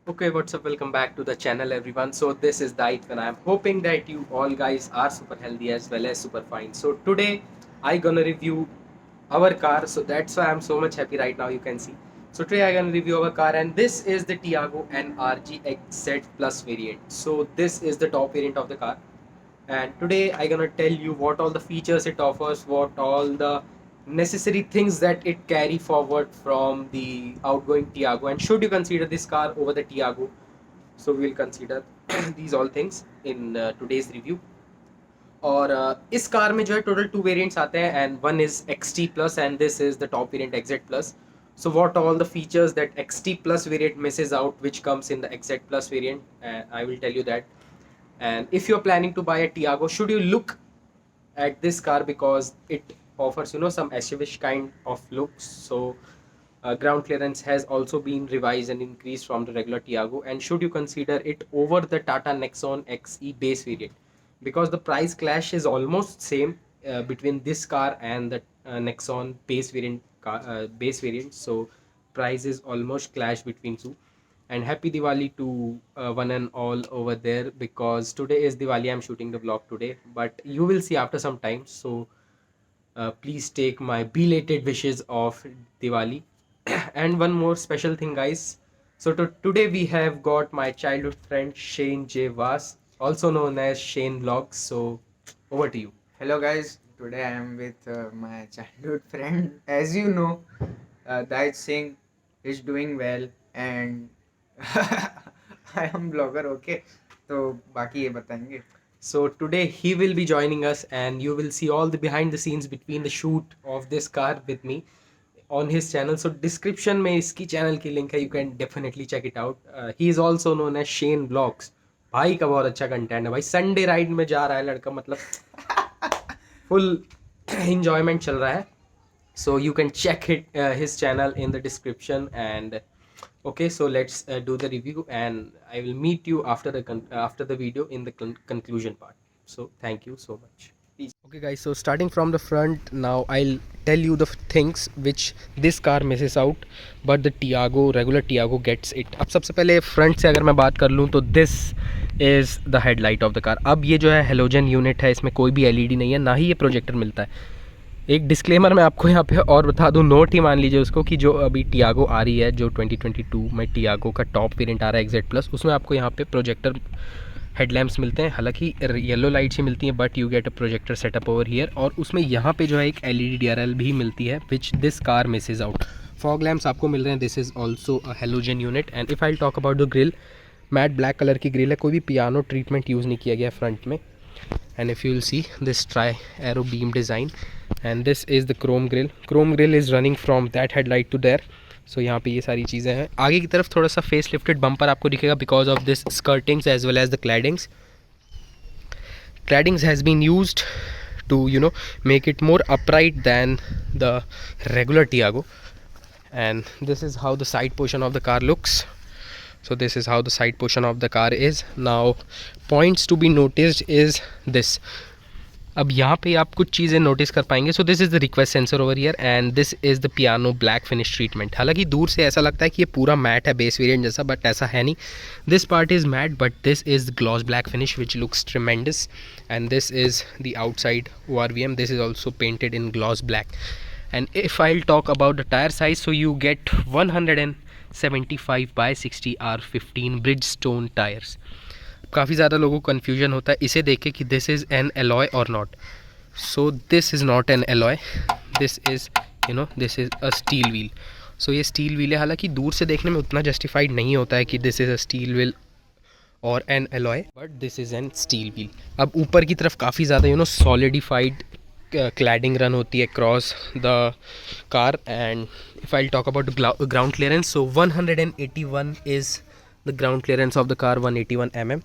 Okay, what's up? Welcome back to the channel, everyone. So this is Dait, and I'm hoping that you all guys are super healthy as well as super fine. So today I gonna review our car. So that's why I'm so much happy right now. You can see. So today I gonna review our car, and this is the Tiago NRG XZ Plus variant. So this is the top variant of the car, and today I gonna tell you what all the features it offers, what all the necessary things that it carry forward from the outgoing Tiago, and should you consider this car over the Tiago. So we will consider these all things in today's review. और इस car में जो है total two variants आते हैं, and one is XT plus and this is the top variant XZ plus. So what all the features that XT plus variant misses out, which comes in the XZ plus variant, I will tell you that. And if you're planning to buy a Tiago, should you look at this car because it offers some SUV kind of looks. So ground clearance has also been revised and increased from the regular Tiago, and should you consider it over the Tata Nexon XE base variant, because the price clash is almost same between this car and the Nexon base variant. So price is almost clash between two. And happy Diwali to one and all over there, because today is Diwali. I'm shooting the vlog today, but you will see after some time. So please take my belated wishes of Diwali. And one more special thing, guys. So today we have got my childhood friend Shane J. Vas, also known as Shane Vlogs. So over to you. Hello guys, today I am with my childhood friend. As you know, Dait Singh is doing well and I am blogger. Okay, तो बाकी ये बताएंगे. So today he will be joining us, and you will see all the behind the scenes between the shoot of this car with me on his channel. So description में इसकी channel की link है, you can definitely check it out. He is also known as Shane Vlogs. भाई का बहुत अच्छा content है भाई. संडे राइड में जा रहा है लड़का, मतलब फुल enjoyment चल रहा है. So you can check his channel in the description. And okay, so let's do the review, and I will meet you after the video in the conclusion part. So thank you so much. Okay guys, so starting from the front, now I'll tell you the things which this car misses out but the regular Tiago gets it. अब सबसे पहले front से अगर मैं बात कर लूँ तो this is the headlight of the car. अब ये जो है हेलोजन यूनिट है, इसमें कोई भी LED नहीं है, ना ही ये प्रोजेक्टर मिलता है. एक डिस्क्लेमर मैं आपको यहाँ पे और बता दूँ, नोट ही मान लीजिए उसको, कि जो अभी टियागो आ रही है, जो 2022 में टियागो का टॉप वेरिएंट आ रहा है XZ प्लस, उसमें आपको यहाँ पे प्रोजेक्टर हेडलैम्प्स मिलते हैं. हालांकि येलो लाइट्स ही मिलती हैं, but you get a projector setup over here. और उसमें यहाँ पे जो है एक LED DRL भी मिलती है, which this car misses out. Fog lamps आपको मिल रहे हैं. This is also a halogen unit. And if I talk about the grille, matte black colour की ग्रिल है, कोई भी पियानो ट्रीटमेंट यूज़ नहीं किया गया फ्रंट में. And if you'll see this tri arrow beam design, and this is the chrome grill is running from that headlight to there. So यहाँ पे ये सारी चीज़ें हैं. आगे की तरफ थोड़ा सा फेस लिफ्टेड बम्पर आपको दिखेगा because of this skirtings as well as the claddings has been used to make it more upright than the regular Tiago. And this is how the side portion of the car looks. So this is how the side portion of the car is. Now points to be noticed is this. अब यहाँ पे आप कुछ चीज़ें notice कर पाएंगे. So this is the request sensor over here, and this is the piano black finish treatment. हालांकि दूर से ऐसा लगता है कि ये पूरा मैट है बेस वेरिएंट जैसा, बट ऐसा है नहीं. This part is matte, but this is gloss black finish which looks tremendous. And this is the outside ORVM. This is also painted in gloss black. And if I'll talk about the tire size, so you get 175 by 60 R15 Bridgestone tires. काफ़ी ज़्यादा लोगों को confusion होता है इसे देख के कि दिस इज़ एन एलॉय और not. So this is not an alloy, this is this is a steel wheel. So ये स्टील व्हील है. हालांकि दूर से देखने में उतना जस्टिफाइड नहीं होता है कि this is a steel wheel और an alloy, but this is an steel wheel. अब ऊपर की तरफ काफ़ी ज़्यादा सॉलिडिफाइड cladding run होती है across the car. And if I'll talk about the ground clearance, so 181 is the ground clearance of the car, 181 mm.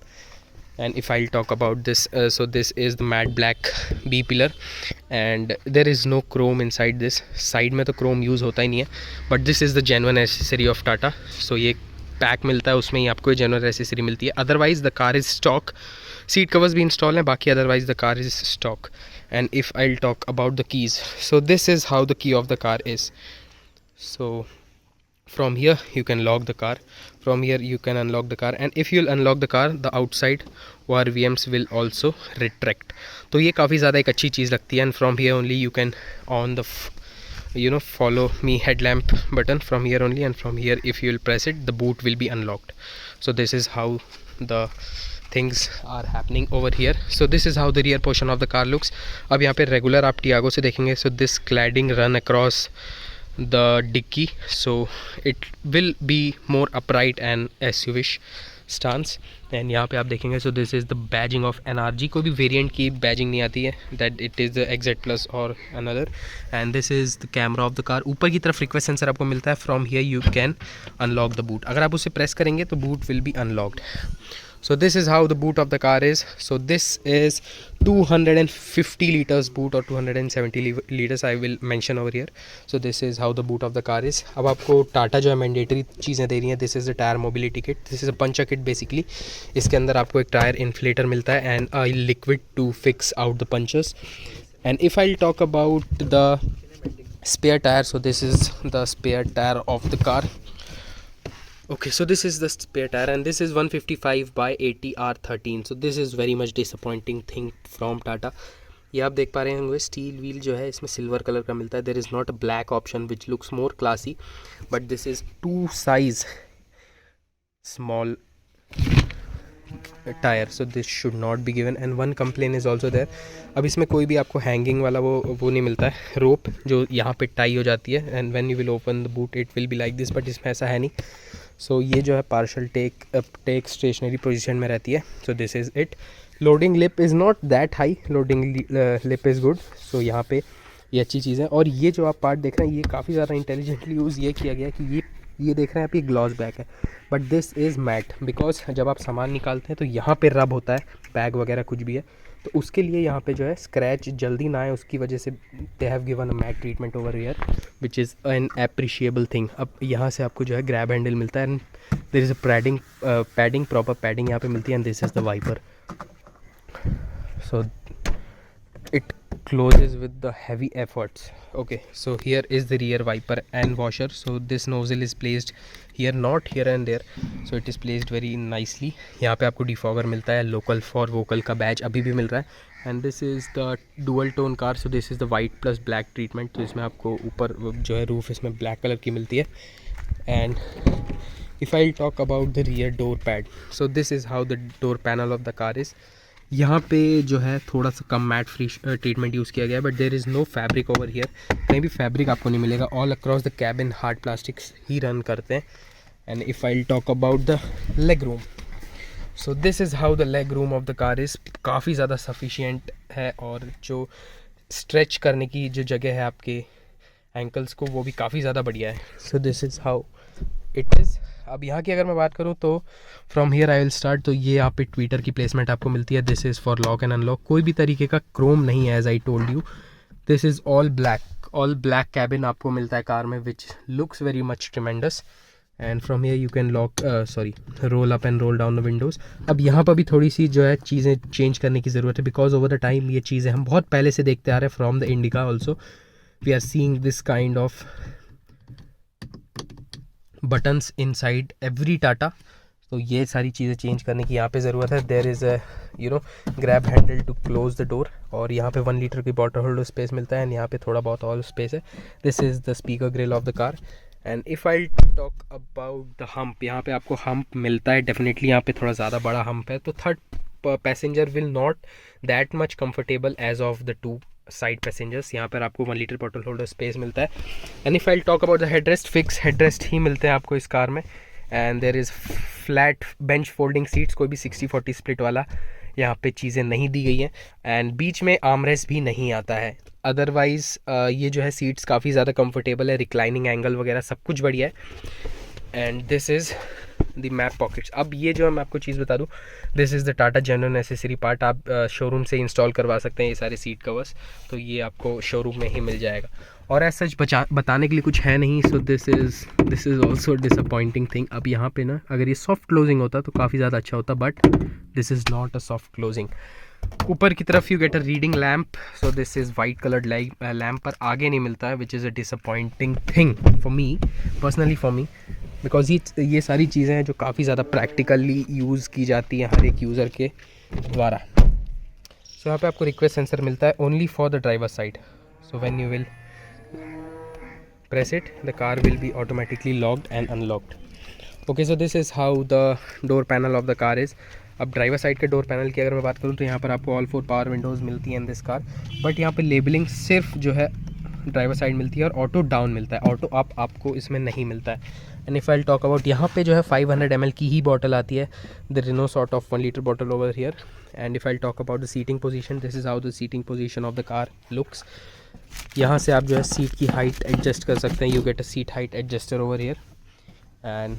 And if I'll talk about this, so this is the matte black B pillar, and there is no chrome inside this. Side में तो chrome use होता ही नहीं है, but this is the genuine accessory of Tata. So ये pack मिलता है, उसमें ही आपको ये genuine accessory मिलती है. Otherwise the car is stock. Seat covers भी इंस्टॉल हैं, बाकी otherwise the car is stock. And if I talk about the keys, so this is how the key of the car is. So from here you can lock the car, from here you can unlock the car, and if you'll unlock the car, the outside ORVMs will also retract. तो ये काफ़ी ज़्यादा एक अच्छी चीज़ लगती है. And from here only you can on the follow me headlamp button from here only, and from here if you will press it, the boot will be unlocked. So this is how the things are happening over here. So this is how the rear portion of the car looks. अब यहाँ पे regular आप Tiago से देखेंगे, so this cladding run across the dicky, so it will be more upright and SUV-ish stance. And यहाँ पे आप देखेंगे, so this is the badging of NRG. कोई भी वेरिएंट की बैजिंग नहीं आती है, that it is the XZ plus और another. And this is the camera of the car. ऊपर की तरफ रिक्वेस्ट सेंसर आपको मिलता है. From here you can unlock the boot. अगर आप उसे प्रेस करेंगे तो boot will be unlocked. So this is how the boot of the car is. So this is 250 liters boot or 270 liters I will mention over here. So this is how the boot of the car is. अब आपको टाटा जो है mandatory चीज़ें दे रही हैं. This is the tyre mobility kit. This is a puncture kit basically. इसके अंदर आपको एक टायर इन्फ्लेटर मिलता है and a liquid to fix out the punctures. And if I talk about the spare tire, so this is the spare tire of the car. Okay, so this is the spare tire and this is 155 by 80 R13. So this is very much disappointing thing from Tata. ये आप देख पा रहे होंगे steel wheel जो है इसमें silver colour का मिलता है. There is not a black option which looks more classy, but this is 2 size small tyre. So this should not be given. And one complain is also there. अब इसमें कोई भी आपको हैंगिंग वाला वो नहीं मिलता है रोप जो यहाँ पे टाई हो जाती है. And when you will open the boot it will be like this, but इसमें ऐसा है नहीं. सो ये जो है पार्शल टेक स्टेशनरी पोजीशन में रहती है. So this is it. Loading lip is not that high. Loading lip is good. So यहाँ पे ये अच्छी चीज़ है. और ये जो आप पार्ट देख रहे हैं ये काफ़ी ज़्यादा इंटेलिजेंटली यूज़ ये किया गया कि ये देख रहे हैं आप, ये ग्लॉस बैग है, but this is matte. Because जब आप सामान निकालते हैं तो यहाँ पे रब होता है, बैग वगैरह कुछ भी है तो उसके लिए यहाँ पे जो है स्क्रैच जल्दी ना आए उसकी वजह से they have given a matte treatment over here which is an appreciable thing. अब यहाँ से आपको जो है ग्रैब हैंडल मिलता है and there is a padding proper padding यहाँ पे मिलती है. And this is the wiper. So it closes with the heavy efforts. Okay, so here is the rear wiper and washer. So this nozzle is placed here, not here and there, so it is placed very nicely. यहाँ पे आपको defogger मिलता है, local for vocal का batch अभी भी मिल रहा है. And this is the dual tone car. So this is the white plus black treatment. तो इसमें आपको ऊपर जो है रूफ इसमें ब्लैक कलर की मिलती है. And if I talk about the rear door pad, so this is how the door panel of the car is. यहाँ पे जो है थोड़ा सा कम मैट फ्री ट्रीटमेंट यूज़ किया गया है, but there is no fabric over here. कहीं भी फैब्रिक आपको नहीं मिलेगा. All across the cabin hard plastics ही रन करते हैं. And if I talk about the leg room, so this is how the leg room of the car is. काफ़ी ज़्यादा सफिशिएंट है और जो स्ट्रेच करने की जो जगह है आपके एंकल्स को वो भी काफ़ी ज़्यादा बढ़िया है. So this is how it is. अब यहाँ की अगर मैं बात करूँ तो from here I will start. तो ये यहाँ पे ट्विटर की प्लेसमेंट आपको मिलती है. This is for lock and unlock. कोई भी तरीके का क्रोम नहीं है as I told you. This is all black cabin आपको मिलता है कार में which looks very much tremendous. And from here you can roll up and roll down the windows. अब यहाँ पर भी थोड़ी सी जो है चीज़ें चेंज करने की ज़रूरत है बिकॉज ओवर द टाइम ये चीज़ें हम बहुत पहले से देखते आ रहे हैं. From the Indica also we are seeing this kind of buttons inside every Tata. तो ये सारी चीज़ें चेंज करने की यहाँ पे ज़रूरत है. There is a grab handle to close the door. और यहाँ पे 1 लीटर की बॉटल होल्डर स्पेस मिलता है एंड यहाँ पे थोड़ा बहुत और स्पेस है. This is the speaker grill of the car. And if I talk about the hump, यहाँ पे आपको हम्प मिलता है डेफिनेटली. यहाँ पे थोड़ा ज़्यादा बड़ा हम्प है तो third passenger will not that much comfortable as of the 2 side passengers. यहाँ पर आपको 1 लीटर बॉटल होल्डर स्पेस मिलता है. And if I talk about the headrest, fix headrest ही मिलते हैं आपको इस कार में. And there is flat bench folding seats. कोई भी 60-40 स्प्लिट वाला यहाँ पे चीज़ें नहीं दी गई हैं. एंड बीच में आर्मरेस्ट भी नहीं आता है. अदरवाइज़ ये जो है सीट्स काफ़ी ज़्यादा कंफर्टेबल है. रिक्लाइनिंग एंगल वगैरह सब कुछ बढ़िया है. And this is the map pockets. अब ये जो मैं आपको चीज़ बता दूँ, this is the Tata genuine accessory part. आप शोरूम से इंस्टॉल करवा सकते हैं ये सारे सीट कवर्स. तो ये आपको शोरूम में ही मिल जाएगा. और ऐसा सच बताने के लिए कुछ है नहीं. सो this is also disappointing thing. अब यहाँ पे ना अगर ये सॉफ्ट क्लोजिंग होता तो काफ़ी ज़्यादा अच्छा होता, but this is not a soft closing. ऊपर की तरफ you get a reading lamp, so this is white coloured lamp, पर आगे नहीं मिलता है, which is a disappointing thing for me personally, for me, because ये सारी चीज़ें हैं जो काफ़ी ज़्यादा प्रैक्टिकली यूज़ की जाती हैं हर एक यूज़र के द्वारा। सो यहाँ पे आपको रिक्वेस्ट सेंसर मिलता है only for the driver side, so when you will press it, the car will be automatically locked and unlocked. Okay, so this is how the door panel of the car is. अब driver side के door panel की अगर मैं बात करूँ तो यहाँ पर आपको ऑल 4 पावर विंडोज़ मिलती हैं इन दिस कार, बट यहाँ पे लेबलिंग सिर्फ जो है ड्राइवर साइड मिलती है और ऑटो डाउन मिलता है, ऑटो अप आपको इसमें नहीं मिलता है। And if I talk about, यहाँ पे जो है 500 ml की ही बॉटल आती है, there is no sort of 1 litre bottle over here. And if I talk about the seating position, this is how the seating position of the car looks. यहाँ से आप जो है सीट की हाइट एडजस्ट कर सकते हैं, you get a seat height adjuster over here. And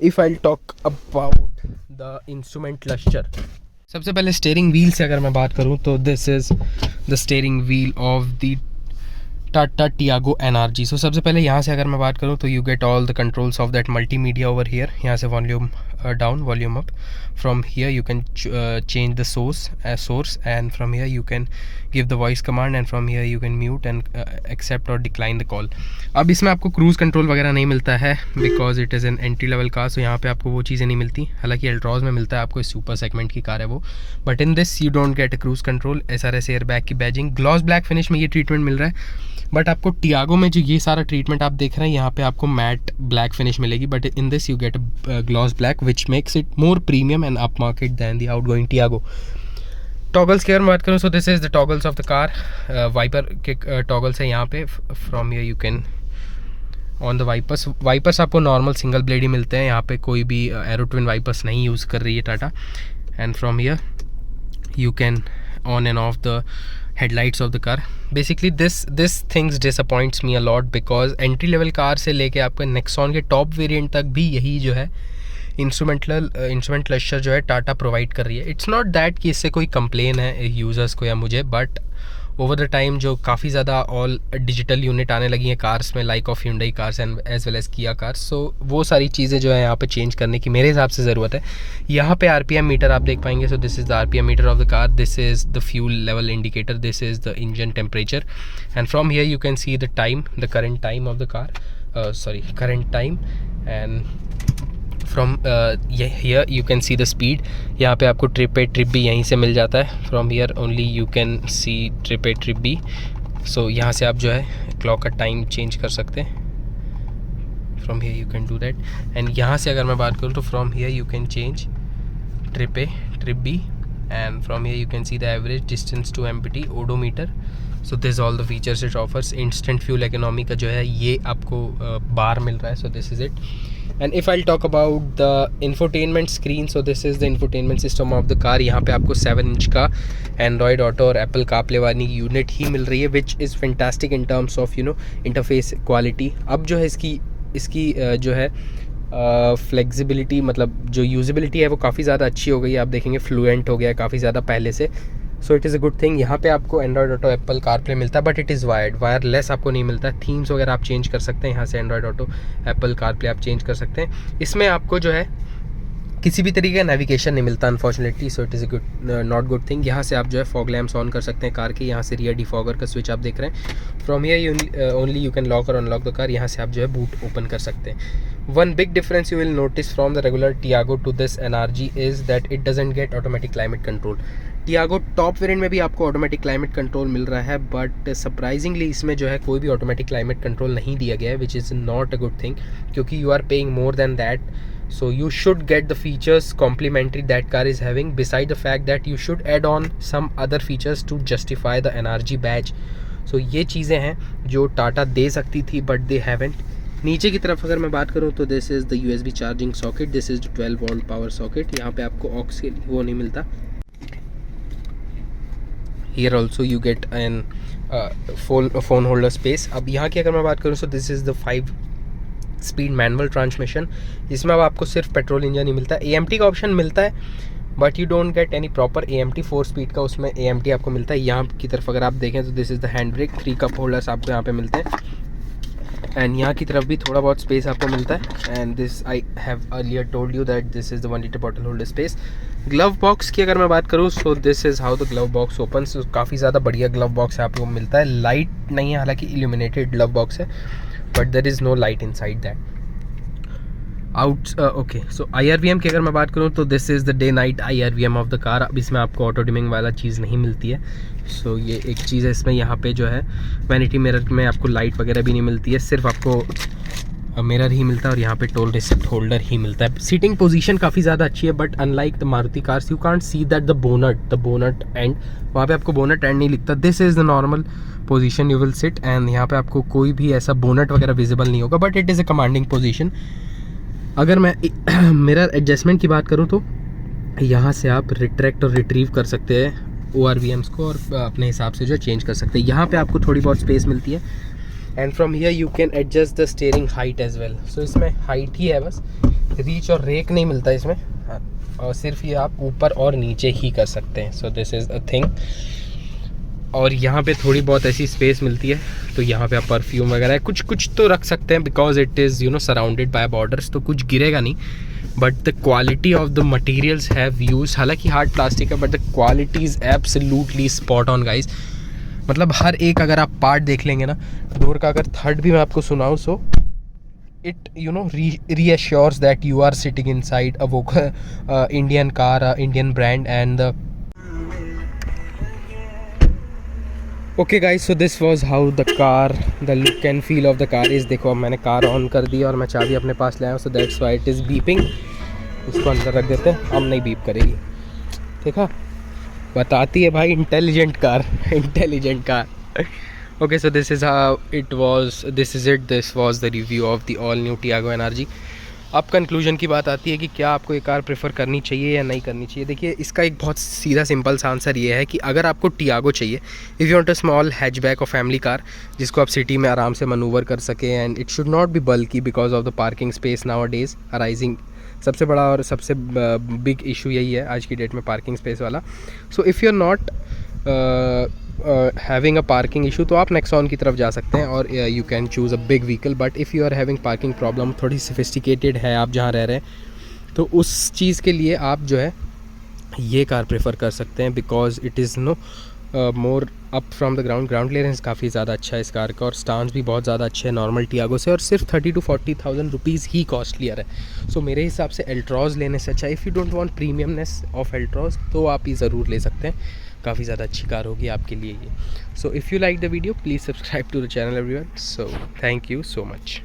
if I talk about the instrument cluster, सबसे पहले स्टीयरिंग व्हील से अगर मैं बात करूँ तो this is the steering wheel of the Tata Tiago NRG. So सबसे पहले यहाँ से अगर मैं बात करूँ तो you get all the controls of that multimedia over here. यहाँ से volume down, volume up, from here you can change the source and from here you can give the voice command and from here you can mute and accept और decline the call. अब इसमें आपको cruise control वगैरह नहीं मिलता है because it is an entry level car, so यहाँ पे आपको वो चीज़ें नहीं मिलती। हालांकि अल्ट्रॉज में मिलता है आपको, इस सुपर सेगमेंट की कार है वो, but in this you don't get a cruise control. SRS air bag की बैजिंग, ग्लॉस ब्लैक फिनिश में ये ट्रीटमेंट मिल रहा है, बट आपको टियागो में जो ये सारा ट्रीटमेंट आप देख रहे हैं यहाँ पे आपको मैट ब्लैक फिनिश मिलेगी, but in this you get gloss black which makes it more premium and upmarket than the outgoing Tiago. Toggles की अगर मैं बात करूँ, so this is the toggles of the car. Wiper के toggles है यहाँ पे, from here you can on the wipers आपको नॉर्मल सिंगल ब्लेड ही मिलते हैं, यहाँ पे कोई भी एरो ट्विन वाइपर्स नहीं यूज़ कर रही है Tata. And from here you can on and off the headlights of the car. Basically this things disappoints me a lot because entry level car से लेके आपके Nexon के टॉप वेरिएंट तक भी यही जो है इंस्ट्रूमेंट क्लस्टर जो है टाटा प्रोवाइड कर रही है। इट्स नॉट दैट कि इससे कोई कंप्लेन है यूज़र्स को या मुझे, बट ओवर द टाइम जो काफ़ी ज़्यादा ऑल डिजिटल यूनिट आने लगी हैं कार्स में, like of Hyundai cars and as well as Kia cars, so वो सारी चीज़ें जो है यहाँ पे चेंज करने की मेरे हिसाब से ज़रूरत है। यहाँ पे RPM मीटर आप देख पाएंगे, so this is the RPM meter of the car, this is the fuel level indicator, this is the engine temperature, and from here you can see the time, the current time of the car, current time, and from here you can see the speed. यहाँ पे आपको trip A trip B यहीं से मिल जाता है, from here only you can see trip A trip B. So यहाँ से आप जो है क्लॉक का टाइम चेंज कर सकते हैं, from here you can do that. And यहाँ से अगर मैं बात करूँ तो from here you can change trip A trip B, and from here you can see the average distance to empty, odometer. So this all the features it offers. Instant fuel economy का जो है ये आपको bar मिल रहा है, so this is it. And if I talk about the infotainment screen, so this is the infotainment system of the car. यहाँ पे आपको 7 इंच का एंड्रॉयड ऑटो और एप्पल कारप्ले वाली यूनिट ही मिल रही है, which is fantastic in terms of interface quality. अब जो है इसकी जो है फ्लेक्सिबिलिटी, मतलब जो यूजेबिलिटी है वो काफ़ी ज़्यादा अच्छी हो गई है। आप देखेंगे फ्लुएंट हो गया है काफ़ी ज़्यादा पहले से, so it is a good thing. यहाँ पे आपको एंड्रॉयड ऑटो एप्पल कारप्ले मिलता है, बट इट इज़ वायरलेस आपको नहीं मिलता है। थीम्स वगैरह आप चेंज कर सकते हैं यहाँ से, एंड्रॉयड ऑटो एप्पल कारप्ले आप चेंज कर सकते हैं। इसमें आपको जो है किसी भी तरीके का नेविगेशन नहीं मिलता unfortunately, so it is a not good thing. यहाँ से आप जो है फॉग लैम्प्स ऑन कर सकते हैं कार के, यहाँ से रियर डिफॉगर का स्विच आप देख रहे हैं। From here only you can lock और अनलॉक द कार, यहाँ से आप जो है बूट ओपन कर सकते हैं। One big difference you will notice from the regular Tiago to this NRG is that it doesn't get automatic climate control. Tiago top variant में भी आपको ऑटोमेटिक क्लाइमेट कंट्रोल मिल रहा है, बट सरप्राइजिंगली इसमें जो है कोई भी ऑटोमेटिक क्लाइमेट कंट्रोल नहीं दिया गया है, which is not a good thing, क्योंकि you are paying more than that. So you should get the features complimentary that car is having, beside the fact that you should add on some other features to justify the NRG badge. So ये चीज़ें हैं जो टाटा दे सकती थी but they haven't. नीचे की तरफ अगर मैं बात करूँ तो this is the USB charging socket, this is the 12 volt power socket. यहाँ पे आपको aux के वो नहीं मिलता। Here also you get an phone holder space. अब यहाँ की अगर मैं बात करूँ so this is the 5 speed manual transmission. इसमें अब आपको सिर्फ पेट्रोल इंजन ही मिलता है, AMT का ऑप्शन मिलता है, but you don't get any proper AMT। 4 speed का उसमें AMT आपको मिलता है। यहाँ की तरफ अगर आप देखें तो this is the hand brake, 3 cup holders आपको यहाँ पे मिलते हैं। एंड यहाँ की तरफ भी थोड़ा बहुत स्पेस आपको मिलता है. And this I have earlier told you that this is the 1 litre bottle holder space. Glove box की अगर मैं बात करूँ, so this is how the glove box open. काफ़ी ज़्यादा बढ़िया ग्लव बॉक्स आपको मिलता है. लाइट नहीं है, हालांकि इल्यूमिनेटेड ग्लव बॉक्स है, but there is no light inside that. Okay, so IRVM की अगर मैं बात करूँ तो this is the day night IRVM of the car. अब इसमें आपको ऑटो डिमिंग वाला चीज़ नहीं मिलती है. सो ये एक चीज़ है इसमें. यहाँ पे जो है वैनिटी मिरर में आपको लाइट वगैरह भी नहीं मिलती है, सिर्फ आपको मिरर ही मिलता है और यहाँ पे टोल रिसिप्ट होल्डर ही मिलता है. सीटिंग पोजीशन काफ़ी ज़्यादा अच्छी है, but unlike the Maruti cars you can't see that the bonnet and, वहाँ पे आपको बोनट एंड नहीं लिखता. This is the normal position you will sit, and यहाँ पे आपको कोई भी ऐसा बोनट वगैरह विजिबल नहीं होगा, but it is a commanding position. अगर मैं मिरर एडजस्टमेंट की बात करूँ तो यहाँ से आप रिट्रैक्ट और रिट्रीव कर सकते हैं ORVMs को, और अपने हिसाब से जो चेंज कर सकते हैं. यहाँ पे आपको थोड़ी बहुत स्पेस मिलती है. And from here you can adjust the steering height as well. So इसमें हाइट ही है बस, रीच और रेक नहीं मिलता इसमें, और सिर्फ ये आप ऊपर और नीचे ही कर सकते हैं. सो दिस इज़ अ थिंग. और यहाँ पे थोड़ी बहुत ऐसी स्पेस मिलती है, तो यहाँ पे आप परफ्यूम वगैरह कुछ तो रख सकते हैं, because it is surrounded by borders, तो कुछ गिरेगा नहीं. But the quality of the materials have use, हालांकि हार्ड प्लास्टिक है, but the quality is absolutely spot on guys. मतलब हर एक अगर आप पार्ट देख लेंगे ना, डोर का अगर थर्ड भी मैं आपको सुनाऊँ, so it reassures that you are sitting inside a Indian car, Indian brand, and okay guys, so this was how the look and feel of the car is. देखो अब मैंने कार ऑन कर दी और मैं चाबी अपने पास लाया हूँ, so that's why it is beeping. इसको अंदर रख देते हैं, अब नहीं बीप करेगी. देखा, बताती है भाई, intelligent car. Okay, so this is how it was, this was the review of the all new Tiago NRG. अब कंक्लूजन की बात आती है कि क्या आपको ये कार प्रेफर करनी चाहिए या नहीं करनी चाहिए. देखिए, इसका एक बहुत सीधा सिंपल सा आंसर ये है कि अगर आपको टियागो चाहिए, if you want a small hatchback और फैमिली कार जिसको आप सिटी में आराम से मनूवर कर सकें, and it should not B bulky because of the parking space now days arising. सबसे बड़ा और सबसे बिग इशू यही है आज की डेट में, पार्किंग स्पेस वाला. So if you are not having a parking issue, तो आप नेक्सॉन की तरफ जा सकते हैं और you can choose a big vehicle. But if you are having parking problem, थोड़ी सोफिस्टिकेटेड है आप जहाँ रह रहे हैं, तो उस चीज़ के लिए आप जो है ये कार प्रेफर कर सकते हैं, because it is more up from the ground clearance काफ़ी ज़्यादा अच्छा है इस कार का, और स्टांस भी बहुत ज़्यादा अच्छे है नॉर्मल टियागो से, और सिर्फ 30 to 40,000 रुपीज़ ही कॉस्टलियर है. सो मेरे हिसाब से एल्ट्रॉज लेने से अच्छा, if you don't want premiumness of Altroz, तो आप ये ज़रूर ले सकते हैं. काफ़ी ज़्यादा अच्छी कार होगी आपके लिए ये. So if you like the video, please subscribe to the channel everyone. So thank you so much.